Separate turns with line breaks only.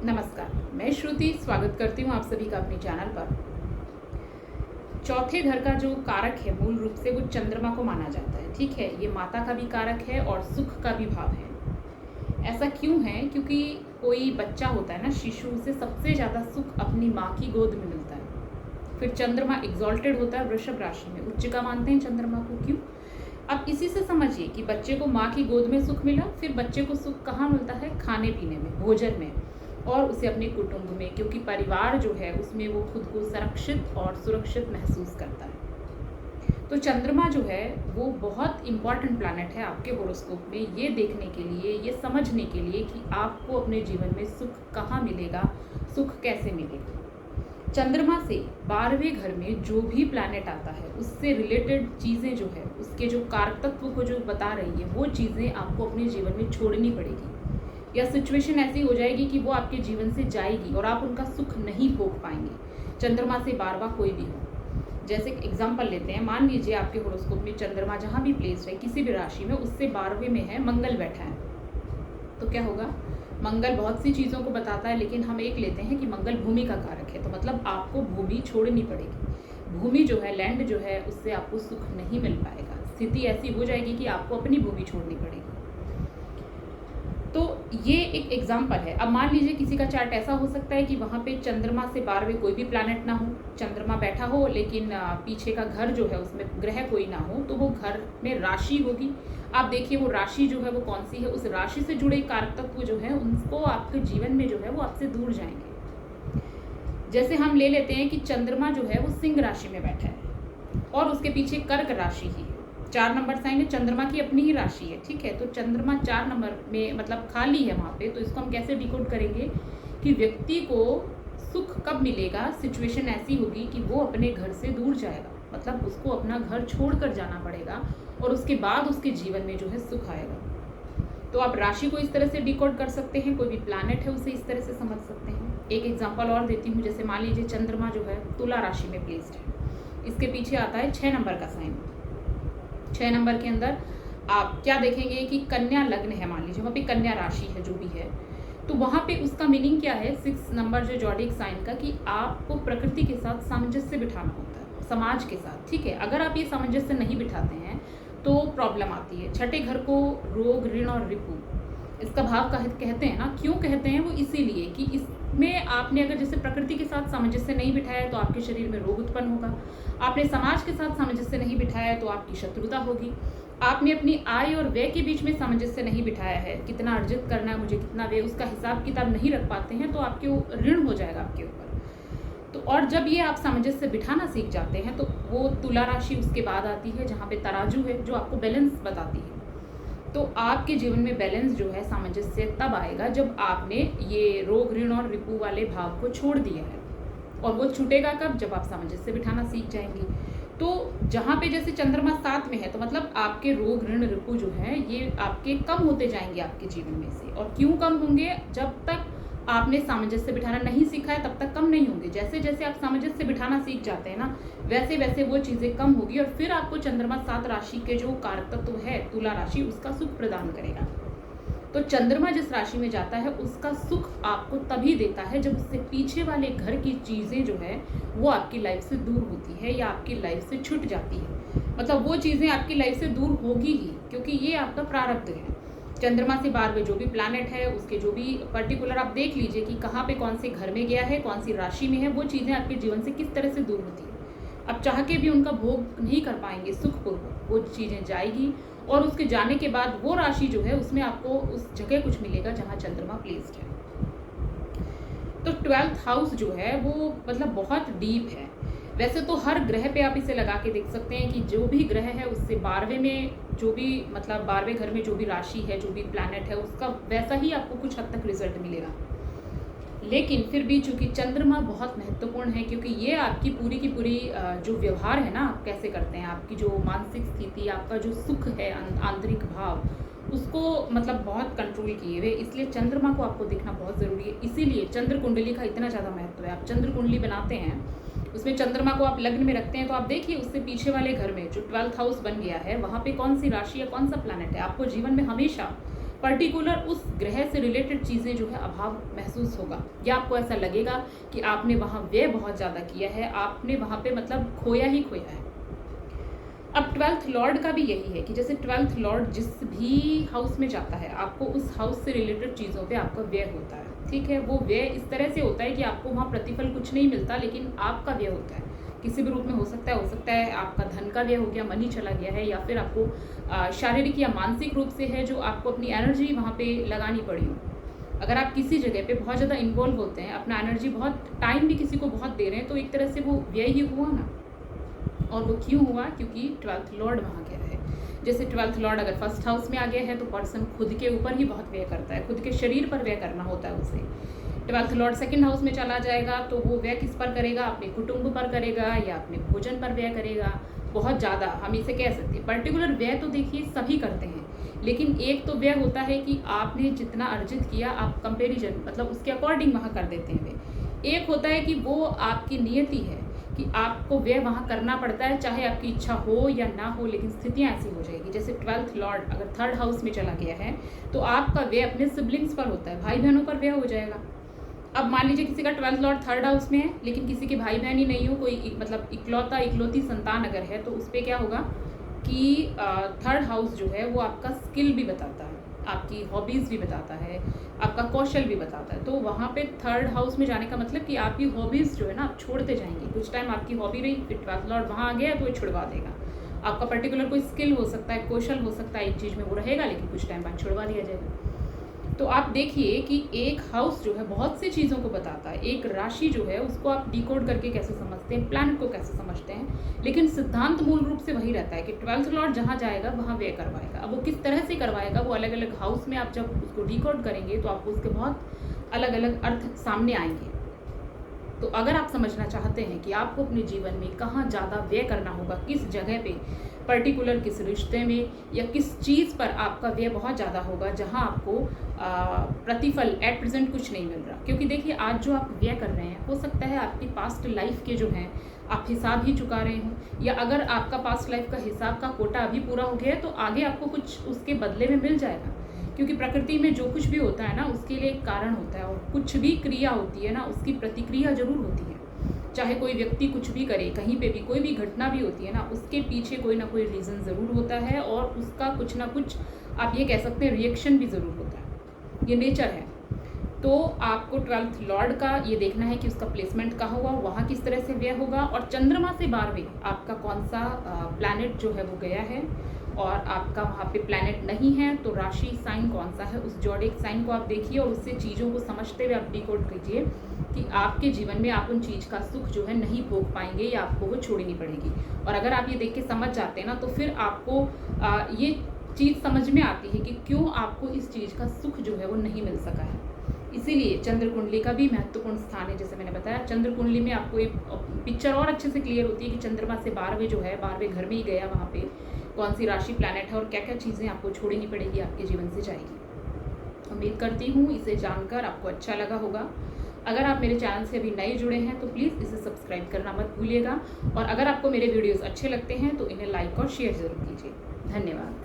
नमस्कार, मैं श्रुति स्वागत करती हूँ आप सभी का अपने चैनल पर। चौथे घर का जो कारक है मूल रूप से वो चंद्रमा को माना जाता है। ठीक है, ये माता का भी कारक है और सुख का भी भाव है। ऐसा क्यों है? क्योंकि कोई बच्चा होता है ना, शिशु, उसे सबसे ज़्यादा सुख अपनी माँ की गोद में मिलता है। फिर चंद्रमा एग्जॉल्टेड होता है वृषभ राशि में, उच्चिका मानते हैं चंद्रमा को। क्यों? अब इसी से समझिए कि बच्चे को माँ की गोद में सुख मिला, फिर बच्चे को सुख कहाँ मिलता है? खाने पीने में, भोजन में, और उसे अपने कुटुंब में, क्योंकि परिवार जो है उसमें वो खुद को संरक्षित और सुरक्षित महसूस करता है। तो चंद्रमा जो है वो बहुत इम्पॉर्टेंट प्लैनेट है आपके होरोस्कोप में, ये देखने के लिए, ये समझने के लिए कि आपको अपने जीवन में सुख कहाँ मिलेगा, सुख कैसे मिलेगा। चंद्रमा से 12वें घर में जो भी प्लैनेट आता है उससे रिलेटेड चीज़ें जो है, उसके जो कारक तत्व को जो बता रही है, वो चीज़ें आपको अपने जीवन में छोड़नी पड़ेगी, या सिचुएशन ऐसी हो जाएगी कि वो आपके जीवन से जाएगी और आप उनका सुख नहीं भोग पाएंगे। चंद्रमा से 12वां कोई भी हो, जैसे एग्जाम्पल लेते हैं, मान लीजिए आपके होरोस्कोप में चंद्रमा जहाँ भी प्लेस्ड है किसी भी राशि में, उससे 12वें में है, मंगल बैठा है, तो क्या होगा? मंगल बहुत सी चीज़ों को बताता है, लेकिन हम एक लेते हैं कि मंगल भूमि का कारक है, तो मतलब आपको भूमि छोड़नी पड़ेगी। भूमि जो है, लैंड जो है, उससे आपको सुख नहीं मिल पाएगा। स्थिति ऐसी हो जाएगी कि आपको अपनी भूमि छोड़नी पड़ेगी। तो ये एक एग्जाम्पल है। अब मान लीजिए किसी का चार्ट ऐसा हो सकता है कि वहाँ पे चंद्रमा से 12वें कोई भी प्लैनेट ना हो, चंद्रमा बैठा हो, लेकिन पीछे का घर जो है उसमें ग्रह कोई ना हो, तो वो घर में राशि होगी। आप देखिए वो राशि जो है वो कौन सी है, उस राशि से जुड़े कारक तत्व जो है उनको आपके जीवन में जो है वो आपसे दूर जाएंगे। जैसे हम ले लेते हैं कि चंद्रमा जो है वो सिंह राशि में बैठा है और उसके पीछे कर्क राशि ही है, 4 नंबर साइन है, चंद्रमा की अपनी ही राशि है। ठीक है, तो चंद्रमा 4 नंबर में मतलब खाली है वहाँ पे, तो इसको हम कैसे डिकोड करेंगे कि व्यक्ति को सुख कब मिलेगा? सिचुएशन ऐसी होगी कि वो अपने घर से दूर जाएगा, मतलब उसको अपना घर छोड़कर जाना पड़ेगा और उसके बाद उसके जीवन में जो है सुख आएगा। तो आप राशि को इस तरह से डिकोड कर सकते हैं, कोई भी प्लैनेट है उसे इस तरह से समझ सकते हैं। एक एग्जांपल और देती हूँ, जैसे मान लीजिए चंद्रमा जो है तुला राशि में प्लेस्ड है, इसके पीछे आता है 6 नंबर का साइन। 6 नंबर के अंदर आप क्या देखेंगे कि कन्या लग्न है, मान लीजिए वहाँ पे कन्या राशि है जो भी है, तो वहाँ पे उसका मीनिंग क्या है? 6 नंबर जो जॉडिक साइन का, कि आपको प्रकृति के साथ सामंजस्य बिठाना होता है, समाज के साथ। ठीक है, अगर आप ये सामंजस्य नहीं बिठाते हैं तो प्रॉब्लम आती है। छठे घर को रोग, ऋण और रिपु इसका भाव कहते हैं ना। क्यों कहते हैं? वो इसीलिए कि इसमें आपने अगर जैसे प्रकृति के साथ सामंजस्य नहीं बिठाया तो आपके शरीर में रोग उत्पन्न होगा, आपने समाज के साथ सामंजस्य नहीं बिठाया तो आपकी शत्रुता होगी, आपने अपनी आय और व्यय के बीच में सामंजस्य नहीं बिठाया है, कितना अर्जित करना है मुझे, कितना व्यय, उसका हिसाब किताब नहीं रख पाते हैं, तो आपके ऋण हो जाएगा आपके ऊपर। तो और जब ये आप सामंजस्य बिठाना सीख जाते हैं तो वो तुला राशि उसके बाद आती है, जहाँ पे तराजू है जो आपको बैलेंस बताती है। तो आपके जीवन में बैलेंस जो है, सामंजस्य तब आएगा जब आपने ये रोग, ऋण और रिपु वाले भाव को छोड़ दिया है। और वो छूटेगा कब? जब आप सामंजस्य बिठाना सीख जाएंगे। तो जहाँ पे जैसे चंद्रमा 7 में है, तो मतलब आपके रोग, ऋण, रिपु जो है ये आपके कम होते जाएंगे आपके जीवन में से। और क्यों कम होंगे? जब तक आपने सामंजस्य बिठाना नहीं सीखा है तब तक कम नहीं होंगे। जैसे जैसे आप सामंजस्य बिठाना सीख जाते हैं ना, वैसे वैसे वो चीज़ें कम होगी और फिर आपको चंद्रमा 7 राशि के जो कारक तत्व है तुला राशि, उसका सुख प्रदान करेगा। तो चंद्रमा जिस राशि में जाता है उसका सुख आपको तभी देता है जब उससे पीछे वाले घर की चीज़ें जो है वो आपकी लाइफ से दूर होती है या आपकी लाइफ से छूट जाती है। मतलब वो चीज़ें आपकी लाइफ से दूर होगी ही, क्योंकि ये आपका प्रारब्ध है। चंद्रमा से 12वें जो भी प्लैनेट है उसके जो भी पर्टिकुलर आप देख लीजिए कि कहाँ पे कौन से घर में गया है, कौन सी राशि में है, वो चीज़ें आपके जीवन से किस तरह से दूर होती है। आप चाह के भी उनका भोग नहीं कर पाएंगे सुखपूर्वक, वो चीज़ें जाएगी और उसके जाने के बाद वो राशि जो है उसमें आपको उस जगह कुछ मिलेगा जहाँ चंद्रमा प्लेस्ड है। तो 12th हाउस जो है वो मतलब बहुत डीप है। वैसे तो हर ग्रह पे आप इसे लगा के देख सकते हैं कि जो भी ग्रह है उससे 12वें में जो भी मतलब 12वें घर में जो भी राशि है, जो भी प्लैनेट है, उसका वैसा ही आपको कुछ हद तक रिजल्ट मिलेगा। लेकिन फिर भी चूंकि चंद्रमा बहुत महत्वपूर्ण है, क्योंकि ये आपकी पूरी की पूरी जो व्यवहार है ना, आप कैसे करते हैं, आपकी जो मानसिक स्थिति, आपका जो सुख है, आंतरिक भाव, उसको मतलब बहुत कंट्रोल किए हुए, इसलिए चंद्रमा को आपको देखना बहुत ज़रूरी है। इसीलिए चंद्र कुंडली का इतना ज़्यादा महत्व है। आप चंद्र कुंडली बनाते हैं, उसमें चंद्रमा को आप लग्न में रखते हैं, तो आप देखिए उससे पीछे वाले घर में जो 12th हाउस बन गया है वहाँ पे कौन सी राशि या कौन सा प्लैनेट है, आपको जीवन में हमेशा पर्टिकुलर उस ग्रह से रिलेटेड चीज़ें जो है अभाव महसूस होगा, या आपको ऐसा लगेगा कि आपने वहाँ व्यय बहुत ज़्यादा किया है, आपने वहाँ पे मतलब खोया ही खोया है। अब 12th लॉर्ड का भी यही है कि जैसे 12th लॉर्ड जिस भी हाउस में जाता है, आपको उस हाउस से रिलेटेड चीज़ों पे आपका व्यय होता है, ठीक है। वो व्यय इस तरह से होता है कि आपको वहाँ प्रतिफल कुछ नहीं मिलता, लेकिन आपका व्यय होता है, किसी भी रूप में हो सकता है आपका धन का व्यय हो गया, मनी चला गया है, या फिर आपको शारीरिक या मानसिक रूप से है जो आपको अपनी एनर्जी वहाँ पे लगानी पड़ी हो। अगर आप किसी जगह पे बहुत ज़्यादा इन्वॉल्व होते हैं, अपना एनर्जी बहुत, टाइम भी किसी को बहुत दे रहे हैं, तो एक तरह से वो व्यय ही हुआ ना। और वो क्यों हुआ? क्योंकि 12th लॉर्ड वहाँ गया है। जैसे 12th लॉर्ड अगर फर्स्ट हाउस में आ गया है तो पर्सन खुद के ऊपर ही बहुत व्यय करता है, खुद के शरीर पर व्यय करना होता है उसे। 12th लॉर्ड सेकंड हाउस में चला जाएगा तो वो व्यय किस पर करेगा? अपने कुटुंब पर करेगा या अपने भोजन पर व्यय करेगा, बहुत ज़्यादा। हम इसे कह सकते हैं पर्टिकुलर व्यय तो देखिए सभी करते हैं, लेकिन एक तो व्यय होता है कि आपने जितना अर्जित किया आप कंपेरिजन मतलब उसके अकॉर्डिंग वहाँ कर देते हैं व्यय। एक होता है कि वो आपकी नियति है कि आपको व्यय वहाँ करना पड़ता है, चाहे आपकी इच्छा हो या ना हो, लेकिन स्थितियाँ ऐसी हो जाएगी। जैसे 12th लॉर्ड अगर थर्ड हाउस में चला गया है तो आपका व्यय अपने सिबलिंग्स पर होता है, भाई बहनों पर व्यय हो जाएगा। अब मान लीजिए किसी का 12th लॉर्ड थर्ड हाउस में है, लेकिन किसी के भाई बहन ही नहीं हो, कोई मतलब इकलौती संतान अगर है, तो उस पर क्या होगा कि थर्ड हाउस जो है वो आपका स्किल भी बताता है, आपकी हॉबीज़ भी बताता है, आपका कौशल भी बताता है। तो वहाँ पे थर्ड हाउस में जाने का मतलब कि आपकी हॉबीज़ जो है ना आप छोड़ते जाएंगे। कुछ टाइम आपकी हॉबी रही, फिर 12th लॉर्ड वहाँ आ गया तो ये छुड़वा देगा। आपका पर्टिकुलर कोई स्किल हो सकता है, कौशल हो सकता है, एक चीज़ में वो रहेगा, लेकिन कुछ टाइम बाद छुड़वा दिया जाएगा। तो आप देखिए कि एक हाउस जो है बहुत सी चीज़ों को बताता है। एक राशि जो है उसको आप डिकोड करके कैसे समझते हैं, प्लैनेट को कैसे समझते हैं, लेकिन सिद्धांत मूल रूप से वही रहता है कि 12th लॉर्ड जहाँ जाएगा वहाँ व्यय करवाएगा। अब वो किस तरह से करवाएगा, वो अलग अलग हाउस में आप जब उसको डिकोड करेंगे तो आपको उसके बहुत अलग अलग अर्थ सामने आएंगे। तो अगर आप समझना चाहते हैं कि आपको अपने जीवन में कहाँ ज़्यादा व्यय करना होगा, किस जगह पे पर्टिकुलर किस रिश्ते में या किस चीज़ पर आपका व्यय बहुत ज़्यादा होगा जहाँ आपको प्रतिफल एट प्रेजेंट कुछ नहीं मिल रहा। क्योंकि देखिए आज जो आप व्यय कर रहे हैं हो सकता है आपकी पास्ट लाइफ के जो हैं आप हिसाब ही चुका रहे हों, या अगर आपका पास्ट लाइफ का हिसाब का कोटा अभी पूरा हो गया है तो आगे आपको कुछ उसके बदले में मिल जाएगा। क्योंकि प्रकृति में जो कुछ भी होता है ना उसके लिए एक कारण होता है, और कुछ भी क्रिया होती है ना उसकी प्रतिक्रिया जरूर होती है। चाहे कोई व्यक्ति कुछ भी करे, कहीं पे भी कोई भी घटना भी होती है ना उसके पीछे कोई ना कोई रीज़न ज़रूर होता है, और उसका कुछ ना कुछ आप ये कह सकते हैं रिएक्शन भी ज़रूर होता है, ये नेचर है। तो आपको 12th लॉर्ड का ये देखना है कि उसका प्लेसमेंट कहाँ हुआ, वहाँ किस तरह से व्यय होगा, और चंद्रमा से 12वें आपका कौन सा प्लैनेट जो है वो गया है, और आपका वहाँ पे प्लैनेट नहीं है तो राशि साइन कौन सा है, उस जॉडिक साइन को आप देखिए और उससे चीज़ों को समझते हुए आप डिकोड कीजिए कि आपके जीवन में आप उन चीज़ का सुख जो है नहीं भोग पाएंगे या आपको वो छोड़नी पड़ेगी। और अगर आप ये देख के समझ जाते हैं ना तो फिर आपको ये चीज़ समझ में आती है कि क्यों आपको इस चीज़ का सुख जो है वो नहीं मिल सका है। इसीलिए चंद्र कुंडली का भी महत्वपूर्ण स्थान है। जैसे मैंने बताया चंद्र कुंडली में आपको एक पिक्चर और अच्छे से क्लियर होती है कि चंद्रमा से 12वें जो है 12वें घर में ही गया, वहाँ पे कौन सी राशि प्लैनेट है और क्या क्या चीज़ें आपको छोड़नी पड़ेगी, आपके जीवन से जाएगी। उम्मीद करती हूँ इसे जानकर आपको अच्छा लगा होगा। अगर आप मेरे चैनल से अभी नए जुड़े हैं तो प्लीज़ इसे सब्सक्राइब करना मत भूलिएगा, और अगर आपको मेरे वीडियोज़ अच्छे लगते हैं तो इन्हें लाइक और शेयर ज़रूर कीजिए। धन्यवाद।